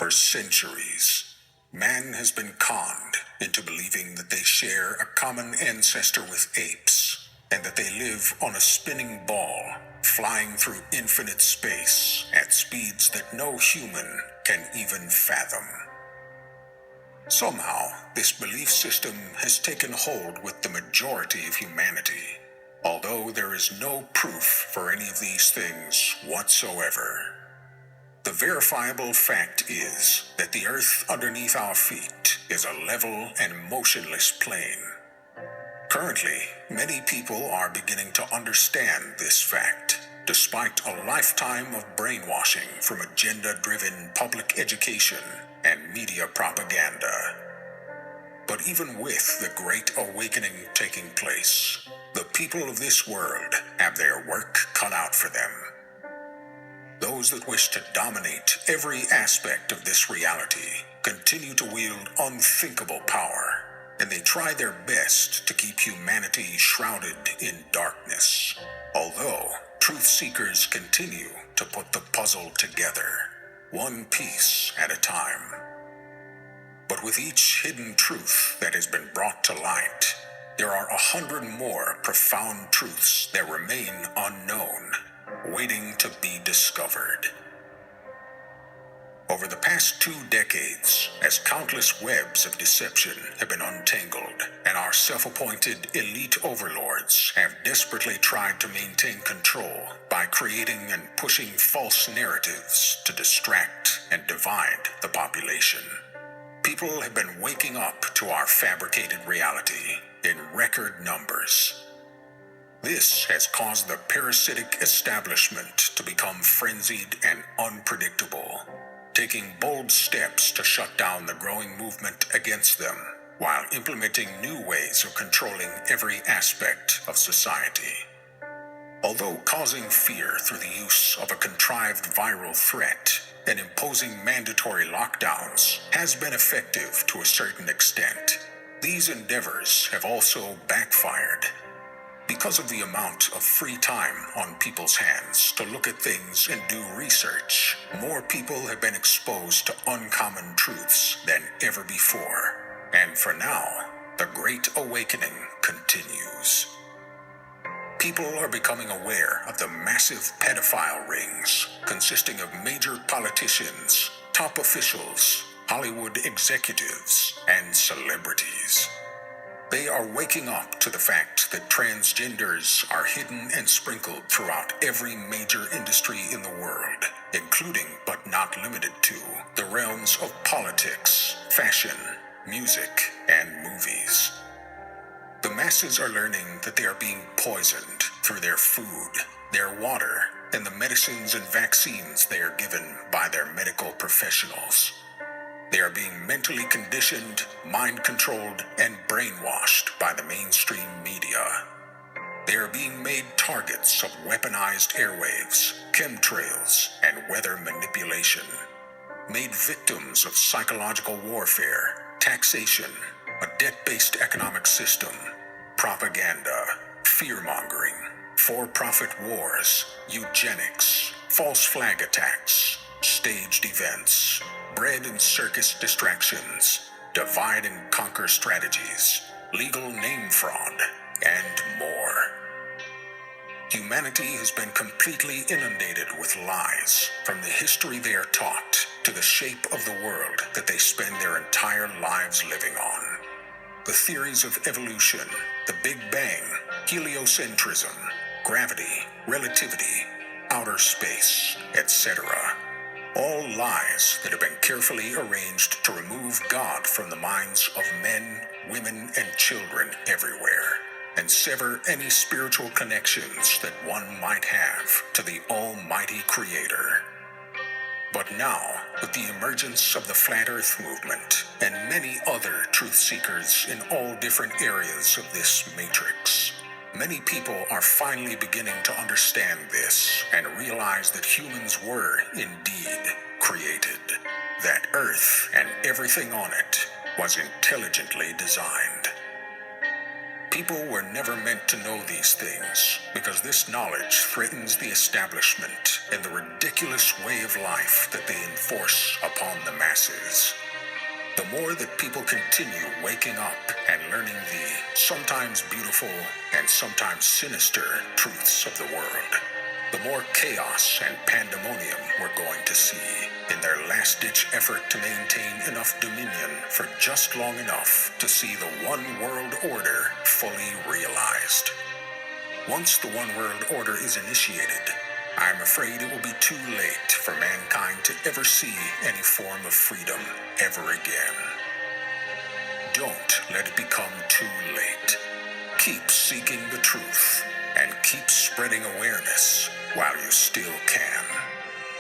For centuries, man has been conned into believing that they share a common ancestor with apes, and that they live on a spinning ball, flying through infinite space at speeds that no human can even fathom. Somehow, this belief system has taken hold with the majority of humanity, although there is no proof for any of these things whatsoever. The verifiable fact is that the earth underneath our feet is a level and motionless plane. Currently, many people are beginning to understand this fact, despite a lifetime of brainwashing from agenda-driven public education and media propaganda. But even with the Great Awakening taking place, the people of this world have their work cut out for them. Those that wish to dominate every aspect of this reality continue to wield unthinkable power, and they try their best to keep humanity shrouded in darkness, although truth seekers continue to put the puzzle together, one piece at a time. But with each hidden truth that has been brought to light, there are 100 more profound truths that remain unknown, waiting to be discovered. Over the past 2 decades, as countless webs of deception have been untangled, and our self-appointed elite overlords have desperately tried to maintain control by creating and pushing false narratives to distract and divide the population, people have been waking up to our fabricated reality in record numbers. This has caused the parasitic establishment to become frenzied and unpredictable, taking bold steps to shut down the growing movement against them, while implementing new ways of controlling every aspect of society. Although causing fear through the use of a contrived viral threat and imposing mandatory lockdowns has been effective to a certain extent, these endeavors have also backfired. Because of the amount of free time on people's hands to look at things and do research, more people have been exposed to uncommon truths than ever before. And for now, the Great Awakening continues. People are becoming aware of the massive pedophile rings consisting of major politicians, top officials, Hollywood executives, and celebrities. They are waking up to the fact that transgenders are hidden and sprinkled throughout every major industry in the world, including but not limited to the realms of politics, fashion, music, and movies. The masses are learning that they are being poisoned through their food, their water, and the medicines and vaccines they are given by their medical professionals. They are being mentally conditioned, mind-controlled, and brainwashed by the mainstream media. They are being made targets of weaponized airwaves, chemtrails, and weather manipulation. Made victims of psychological warfare, taxation, a debt-based economic system, propaganda, fear-mongering, for-profit wars, eugenics, false flag attacks, staged events, bread and circus distractions, divide and conquer strategies, legal name fraud, and more. Humanity has been completely inundated with lies, from the history they are taught to the shape of the world that they spend their entire lives living on. The theories of evolution, the Big Bang, heliocentrism, gravity, relativity, outer space, etc. All lies that have been carefully arranged to remove God from the minds of men, women, and children everywhere, and sever any spiritual connections that one might have to the Almighty Creator. But now, with the emergence of the Flat Earth movement and many other truth seekers in all different areas of this matrix, many people are finally beginning to understand this and realize that humans were indeed created, that Earth and everything on it was intelligently designed. People were never meant to know these things because this knowledge threatens the establishment and the ridiculous way of life that they enforce upon the masses. masses. The more that people continue waking up and learning the sometimes beautiful and sometimes sinister truths of the world, the more chaos and pandemonium we're going to see in their last-ditch effort to maintain enough dominion for just long enough to see the one world order fully realized. Once the one world order is initiated, I'm afraid it will be too late for mankind to ever see any form of freedom ever again. Don't let it become too late. Keep seeking the truth and keep spreading awareness while you still can.